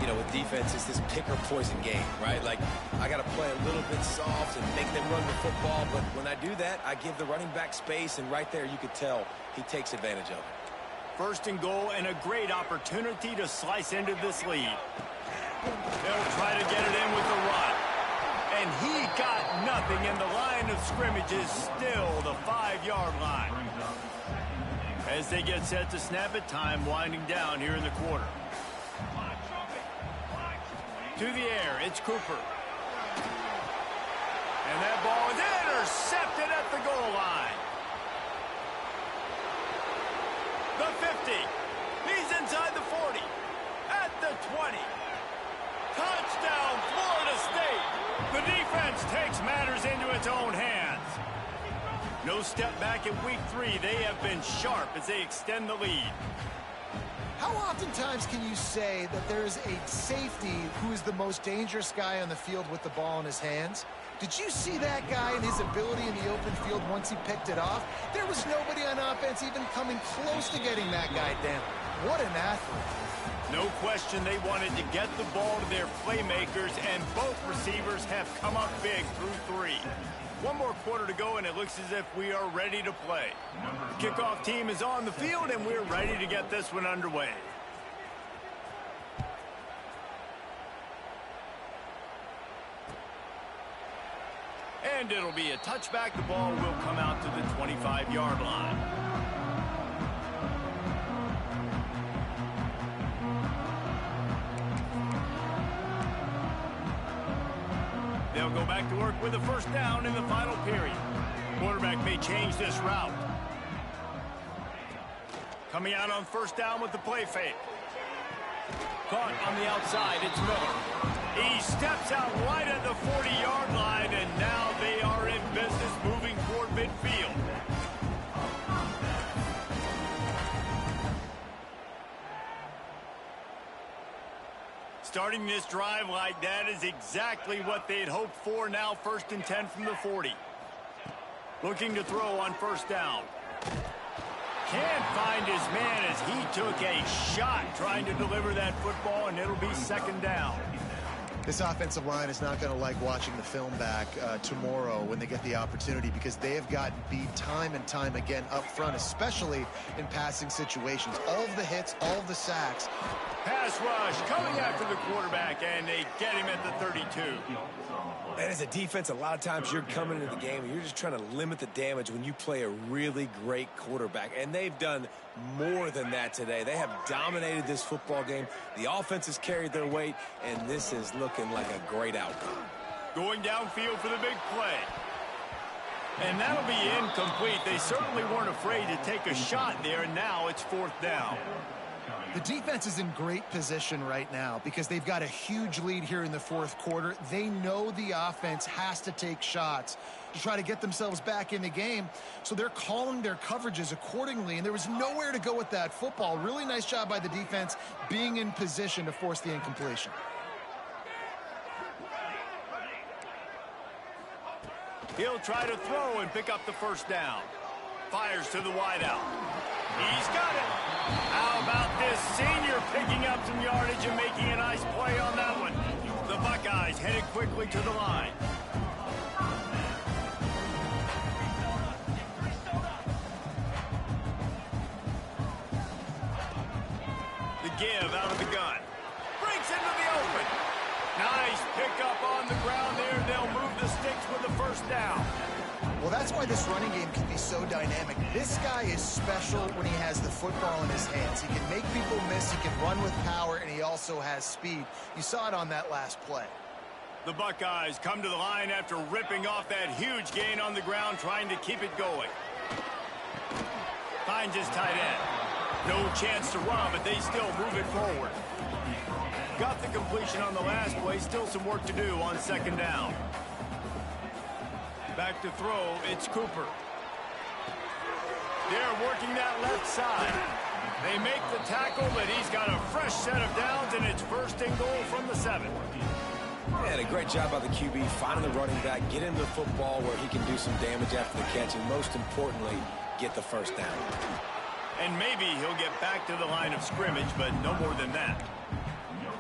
Speaker 3: You know, with defense, it's this pick or poison game, right? Like, I got to play a little bit soft and make them run the football, but when I do that, I give the running back space, and right there you could tell he takes advantage of it.
Speaker 1: First and goal, and a great opportunity to slice into this lead. They'll try to get it in with the run. And he got nothing, and the line of scrimmage is still the 5-yard line. As they get set to snap it, time winding down here in the quarter. To the air, it's Cooper. And that ball is intercepted at the goal line. The 50. He's inside the 40. At the 20. Touchdown, Florida State. The defense takes matters into its own hands. No step back in week 3. They have been sharp as they extend the lead.
Speaker 2: How oftentimes can you say that there's a safety who is the most dangerous guy on the field with the ball in his hands? Did you see that guy and his ability in the open field once he picked it off? There was nobody on offense even coming close to getting that guy down. What an athlete.
Speaker 1: No question they wanted to get the ball to their playmakers, and both receivers have come up big through 3. One more quarter to go, and it looks as if we are ready to play. The kickoff team is on the field, and we're ready to get this one underway. And it'll be a touchback. The ball will come out to the 25-yard line. They'll go back to work with a first down in the final period. Quarterback may change this route. Coming out on first down with the play fake. Caught on the outside, it's Miller. He steps out right at the 40-yard line, and now they are in business moving toward midfield. Starting this drive like that is exactly what they'd hoped for. Now 1st and 10 from the 40. Looking to throw on first down. Can't find his man as he took a shot trying to deliver that football, and it'll be 2nd down.
Speaker 2: This offensive line is not going to like watching the film back tomorrow when they get the opportunity, because they have gotten beat time and time again up front, especially in passing situations. All of the hits, all of the sacks.
Speaker 1: Pass rush coming after the quarterback, and they get him at the 32.
Speaker 3: And as a defense, a lot of times you're coming into the game and you're just trying to limit the damage when you play a really great quarterback. And they've done more than that today. They have dominated this football game. The offense has carried their weight, and this is looking like a great outcome.
Speaker 1: Going downfield for the big play. And that'll be incomplete. They certainly weren't afraid to take a shot there, and now it's 4th down.
Speaker 2: The defense is in great position right now because they've got a huge lead here in the 4th quarter. They know the offense has to take shots to try to get themselves back in the game, so they're calling their coverages accordingly, and there was nowhere to go with that football. Really nice job by the defense being in position to force the incompletion.
Speaker 1: He'll try to throw and pick up the first down. Fires to the wideout. He's got it. How about this senior picking up some yardage and making a nice play on that one? The Buckeyes headed quickly to the line. The give out of the gun. Breaks into the open. Nice pickup on the ground there. They'll move the sticks with the first down.
Speaker 2: Well, that's why this running game can be so dynamic. This guy is special when he has the football in his hands. He can make people miss, he can run with power, and he also has speed. You saw it on that last play.
Speaker 1: The Buckeyes come to the line after ripping off that huge gain on the ground, trying to keep it going. Finds his tight end. No chance to run, but they still move it forward. Got the completion on the last play. Still some work to do on second down. Back to throw, it's Cooper. They're working that left side. They make the tackle, but he's got a fresh set of downs, and it's first and goal from the 7.
Speaker 3: And a great job by the QB, finding the running back, get him the football where he can do some damage after the catch, and most importantly, get the first down.
Speaker 1: And maybe he'll get back to the line of scrimmage, but no more than that.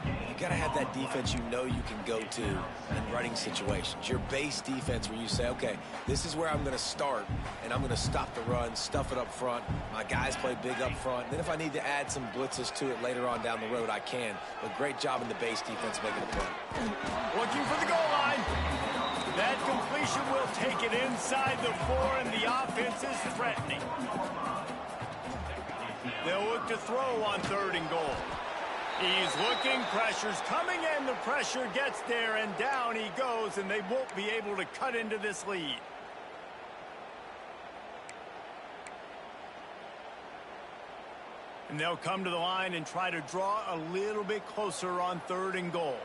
Speaker 3: You got to have that defense you know you can go to in running situations. Your base defense where you say, okay, this is where I'm going to start, and I'm going to stop the run, stuff it up front. My guys play big up front. Then if I need to add some blitzes to it later on down the road, I can. But great job in the base defense making a play.
Speaker 1: Looking for the goal line. That completion will take it inside the 4, and the offense is threatening. They'll look to throw on 3rd and goal. He's looking, pressure's coming, and the pressure gets there, and down he goes, and they won't be able to cut into this lead. And they'll come to the line and try to draw a little bit closer on 3rd and goal.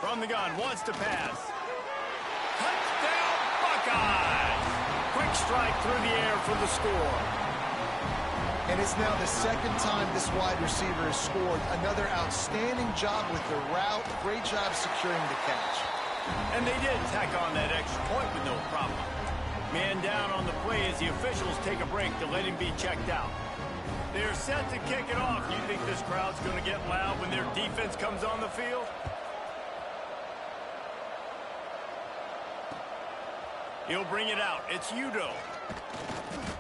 Speaker 1: From the gun, wants to pass. Touchdown, Buckeyes! Quick strike through the air for the score.
Speaker 2: And it's now the 2nd time this wide receiver has scored. Another outstanding job with the route. Great job securing the catch.
Speaker 1: And they did tack on that extra point with no problem. Man down on the play as the officials take a break to let him be checked out. They're set to kick it off. You think this crowd's going to get loud when their defense comes on the field? He'll bring it out. It's Udo.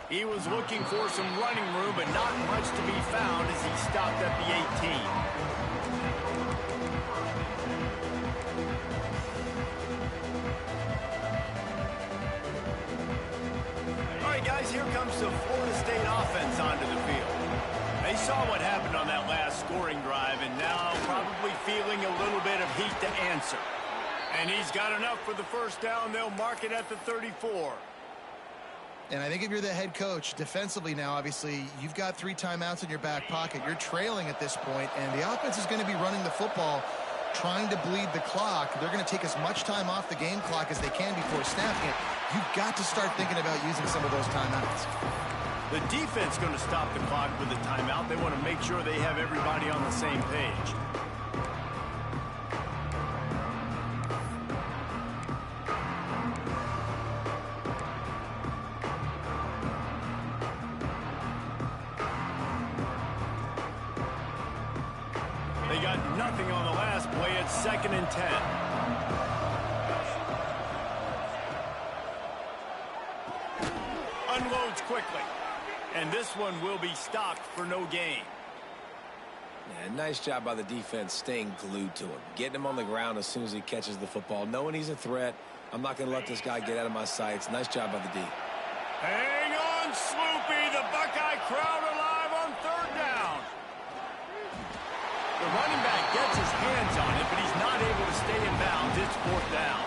Speaker 1: He was looking for some running room, but not much to be found as he stopped at the 18. All right, guys, here comes the Florida State offense onto the field. They saw what happened on that last scoring drive, and now probably feeling a little bit of heat to answer. And he's got enough for the first down. They'll mark it at the 34.
Speaker 2: And I think if you're the head coach, defensively now, obviously, you've got 3 timeouts in your back pocket. You're trailing at this point, and the offense is going to be running the football, trying to bleed the clock. They're going to take as much time off the game clock as they can before snapping it. You've got to start thinking about using some of those timeouts.
Speaker 1: The defense is going to stop the clock with a timeout. They want to make sure they have everybody on the same page. They got nothing on the last play. It's 2nd and 10. Unloads quickly. And this one will be stopped for no gain.
Speaker 3: Yeah, nice job by the defense staying glued to him. Getting him on the ground as soon as he catches the football. Knowing he's a threat. I'm not going to let this guy get out of my sights. Nice job by the D.
Speaker 1: Hang on, Sloopy. The Buckeye crowd alive on 3rd down. The running back gets his hands on it, but he's not able to stay in bounds. It's 4th down.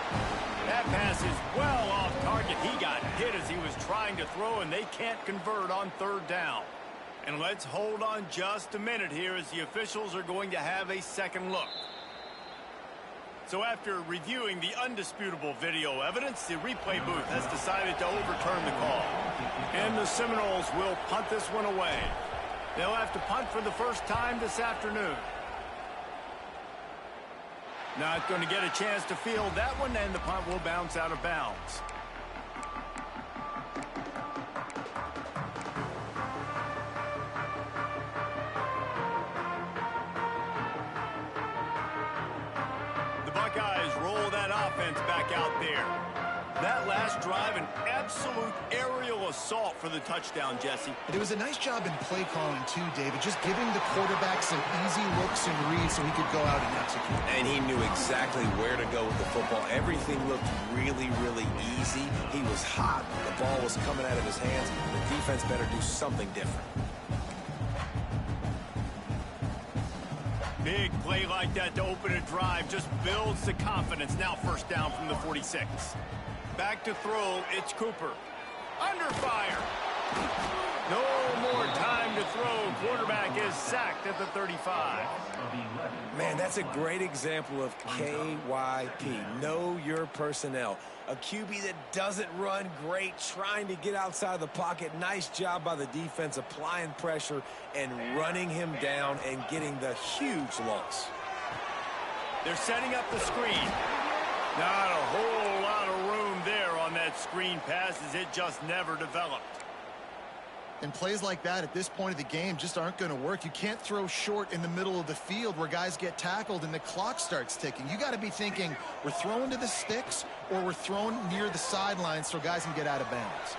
Speaker 1: That pass is well off target. He got hit as he was trying to throw, and they can't convert on 3rd down. And let's hold on just a minute here as the officials are going to have a second look. So after reviewing the undisputable video evidence, the replay booth has decided to overturn the call. And the Seminoles will punt this one away. They'll have to punt for the first time this afternoon. Not going to get a chance to field that one, and the punt will bounce out of bounds. The Buckeyes roll that offense back out there. That last drive, an absolute aerial assault for the touchdown, Jesse.
Speaker 2: It was a nice job in play calling too, David, just giving the quarterback some easy looks and reads so he could go out and execute.
Speaker 3: And he knew exactly where to go with the football. Everything looked really, really easy. He was hot. The ball was coming out of his hands. The defense better do something different.
Speaker 1: Big play like that to open a drive just builds the confidence. Now first down from the 46. Back to throw, it's Cooper. Under fire. No more time to throw. Quarterback is sacked at the 35.
Speaker 3: Man, that's a great example of KYP. Know your personnel. A QB that doesn't run great, trying to get outside the pocket. Nice job by the defense applying pressure and running him down and getting the huge loss.
Speaker 1: They're setting up the screen. Not a whole lot of room there on that screen pass as it just never developed.
Speaker 2: And plays like that at this point of the game just aren't going to work. You can't throw short in the middle of the field where guys get tackled and the clock starts ticking. You got to be thinking we're throwing to the sticks or we're throwing near the sidelines so guys can get out of bounds.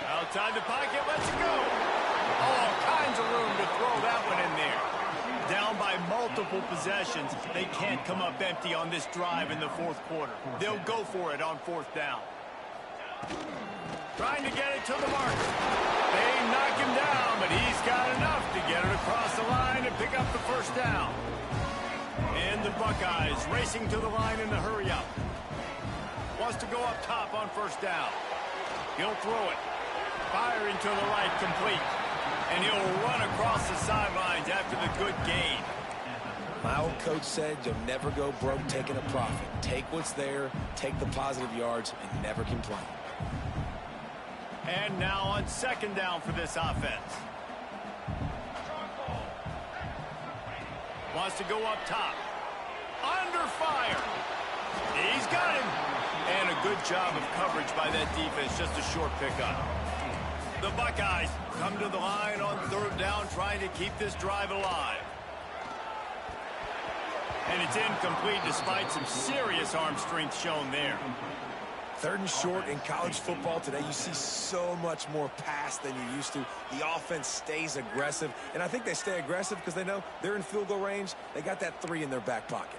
Speaker 1: Outside the pocket, let's go. All kinds of room to throw that one in there. Down by multiple possessions. They can't come up empty on this drive in the fourth quarter. They'll go for it on fourth down. Trying to get it to the marker. They knock him down, but he's got enough to get it across the line and pick up the first down. And the Buckeyes racing to the line in the hurry-up. Wants to go up top on first down. He'll throw it. Firing to the right, complete. And he'll run across the sidelines after the good gain.
Speaker 3: My old coach said you'll never go broke taking a profit. Take what's there, take the positive yards, and never complain.
Speaker 1: And now on second down for this offense. Wants to go up top. Under fire. He's got him. And a good job of coverage by that defense. Just a short pickup. The Buckeyes come to the line on third down, trying to keep this drive alive. And it's incomplete despite some serious arm strength shown there.
Speaker 3: Third and short in college football today, you see so much more pass than you used to. The offense stays aggressive, and I think they stay aggressive because they know they're in field goal range. They got that 3 in their back pocket.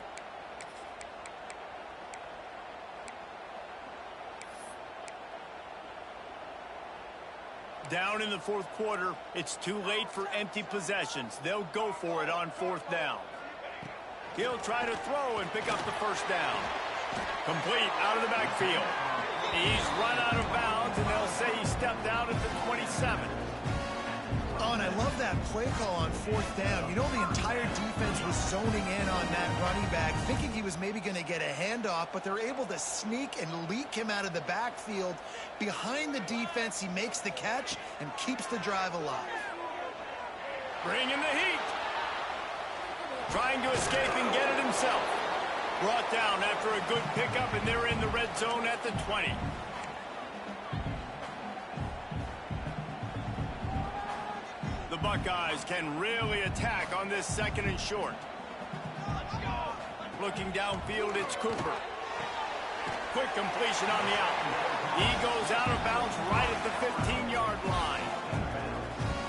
Speaker 1: Down in the fourth quarter, it's too late for empty possessions. They'll go for it on fourth down. He'll try to throw and pick up the first down. Complete out of the backfield. He's run out of bounds, and they'll say he stepped out at the 27.
Speaker 2: Oh, and I love that play call on fourth down. You know, the entire defense was zoning in on that running back, thinking he was maybe going to get a handoff, but they're able to sneak and leak him out of the backfield. Behind the defense, he makes the catch and keeps the drive alive.
Speaker 1: Bringing the heat. Trying to escape and get it himself. Brought down after a good pickup, and they're in the red zone at the 20. The Buckeyes can really attack on this second and short. Looking downfield, it's Cooper. Quick completion on the out. He goes out of bounds right at the 15-yard line.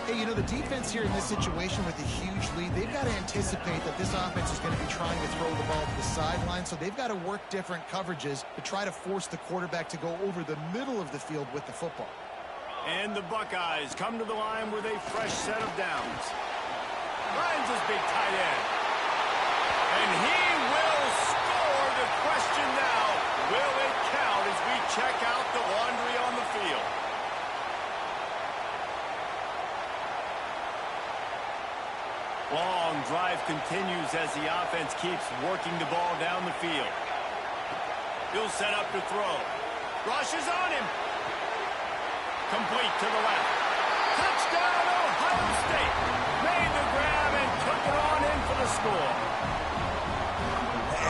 Speaker 2: Hey, you know, the defense here in this situation with a huge lead, they've got to anticipate that this offense is going to be trying to throw the ball to the sideline, so they've got to work different coverages to try to force the quarterback to go over the middle of the field with the football.
Speaker 1: And the Buckeyes come to the line with a fresh set of downs. Finds his big tight end. And he will score. The question now, will it count as we check out the laundry on the field? Long drive continues as the offense keeps working the ball down the field. He'll set up to throw. Rushes on him. Complete to the left. Touchdown, Ohio State. Made the grab and took it on in for the score.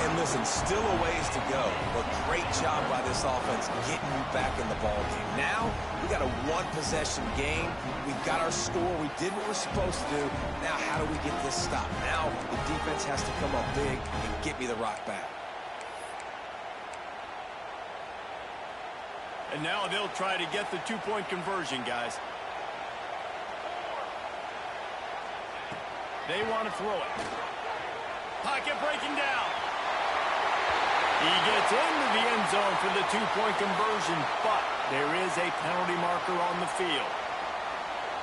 Speaker 3: And listen, Listen, still a ways to go, but great job by this offense getting you back in the ball game. Now, we got a one-possession game. We got our score. We did what we're supposed to do. Now, how do we get this stopped? Now, the defense has to come up big and get me the rock back.
Speaker 1: And now they'll try to get the two-point conversion, guys. They want to throw it. Pocket breaking down. He gets into the end zone for the two-point conversion, but there is a penalty marker on the field.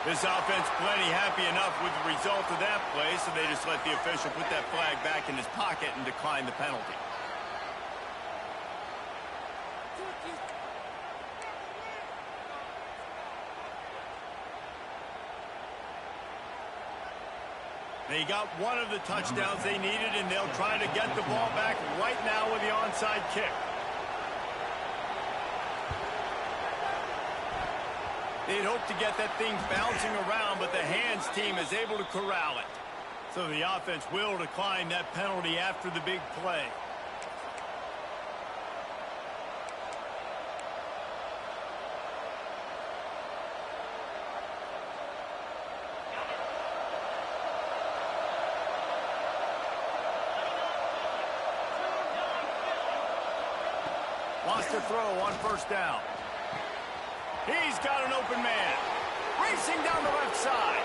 Speaker 1: This offense plenty happy enough with the result of that play, so they just let the official put that flag back in his pocket and decline the penalty. They got one of the touchdowns they needed, and they'll try to get the ball back right now with the onside kick. They'd hope to get that thing bouncing around, but the hands team is able to corral it. So the offense will decline that penalty after the big play. Wants to throw on first down. He's got an open man. Racing down the left side.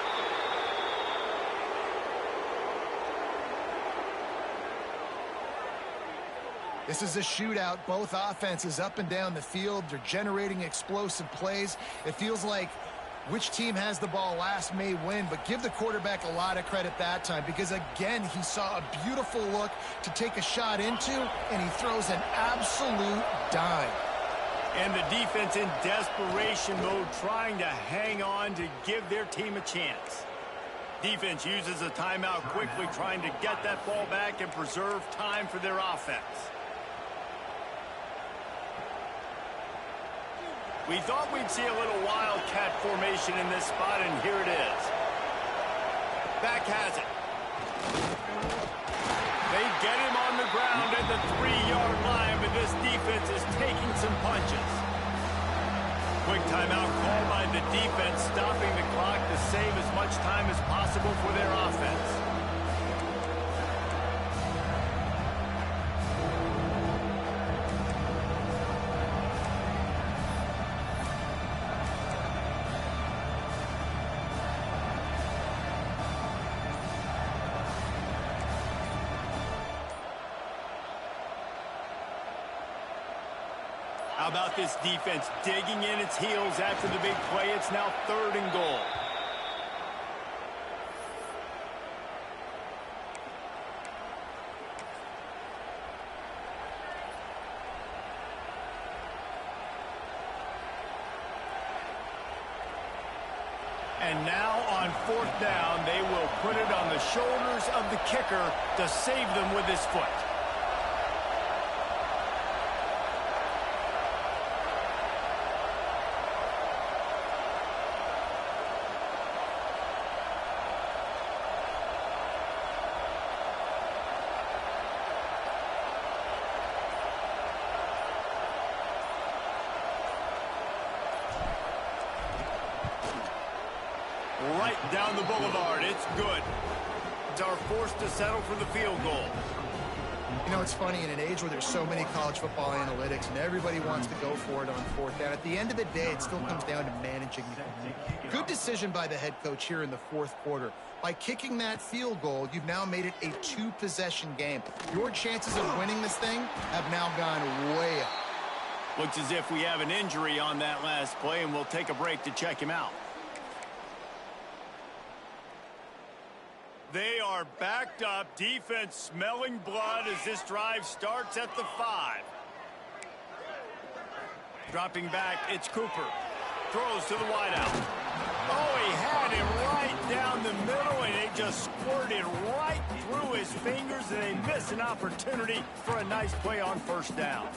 Speaker 2: This is a shootout. Both offenses up and down the field. They're generating explosive plays. It feels like which team has the ball last may win, but give the quarterback a lot of credit that time because, again, he saw a beautiful look to take a shot into, and he throws an absolute dime.
Speaker 1: And the defense in desperation mode trying to hang on to give their team a chance. Defense uses a timeout quickly trying to get that ball back and preserve time for their offense. We thought we'd see a little wildcat formation in this spot, and here it is. Back has it. They get him on the ground at the 3-yard line, but this defense is taking some punches. Quick timeout called by the defense, stopping the clock to save as much time as possible for their offense. How about this defense digging in its heels after the big play? It's now 3rd and goal. And now on 4th down, they will put it on the shoulders of the kicker to save them with his foot. Right down the boulevard. It's good. It's our forced to settle for the field goal.
Speaker 2: You know, it's funny, in an age where there's so many college football analytics and everybody wants to go for it on 4th down, at the end of the day, it still comes down to managing the game. Good decision by the head coach here in the 4th quarter. By kicking that field goal, you've now made it a 2-possession game. Your chances of winning this thing have now gone way up.
Speaker 1: Looks as if we have an injury on that last play, and we'll take a break to check him out. They are backed up. Defense smelling blood as this drive starts at the 5. Dropping back, it's Cooper. Throws to the wideout. Oh, he had him right down the middle, and it just squirted right through his fingers, and they miss an opportunity for a nice play on 1st down.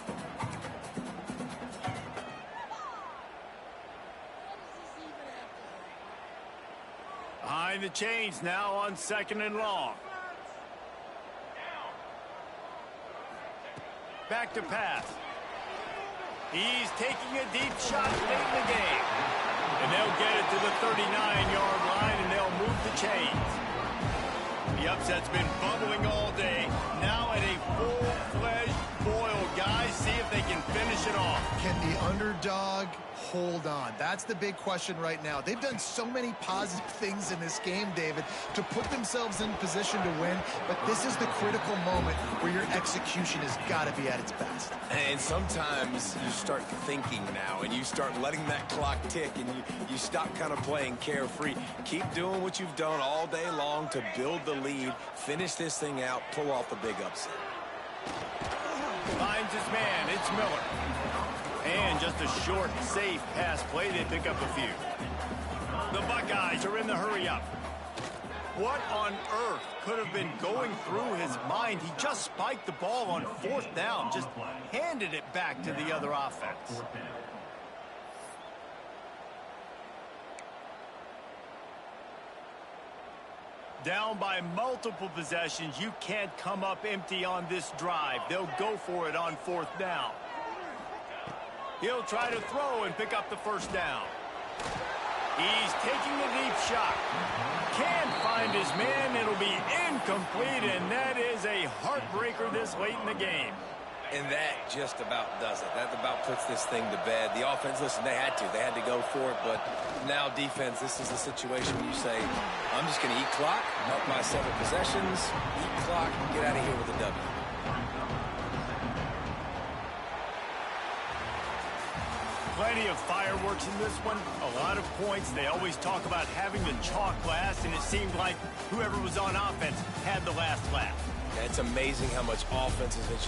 Speaker 1: Behind the chains now on 2nd and long. back to pass. He's taking a deep shot late in the game. And they'll get it to the 39-yard line, and they'll move the chains. The upset's been bubbling all day. Now at a full-fledged boil, guys, see if they can finish it off.
Speaker 2: Can the underdog hold on? That's the big question right now. They've done so many positive things in this game, David, to put themselves in position to win, but this is the critical moment where your execution has got to be at its best.
Speaker 3: And sometimes you start thinking now, and you start letting that clock tick, and you stop kind of playing carefree. Keep doing what you've done all day long to build the lead, finish this thing out, pull off the big upset.
Speaker 1: Finds his man. It's Miller. And just a short, safe pass play. They pick up a few. The Buckeyes are in the hurry-up. What on earth could have been going through his mind? He just spiked the ball on 4th down, just handed it back to the other offense. Down by multiple possessions, you can't come up empty on this drive. They'll go for it on 4th down. He'll try to throw and pick up the first down. He's taking a deep shot. Can't find his man. It'll be incomplete, and that is a heartbreaker this late in the game.
Speaker 3: And that just about does it. That about puts this thing to bed. The offense, listen, they had to go for it, but now defense, this is a situation where you say, I'm just going to eat clock, up by 7 possessions, eat clock, get out of here with a W.
Speaker 1: Plenty of fireworks in this one, a lot of points. They always talk about having the chalk last, and it seemed like whoever was on offense had the last laugh.
Speaker 3: It's amazing how much offense has just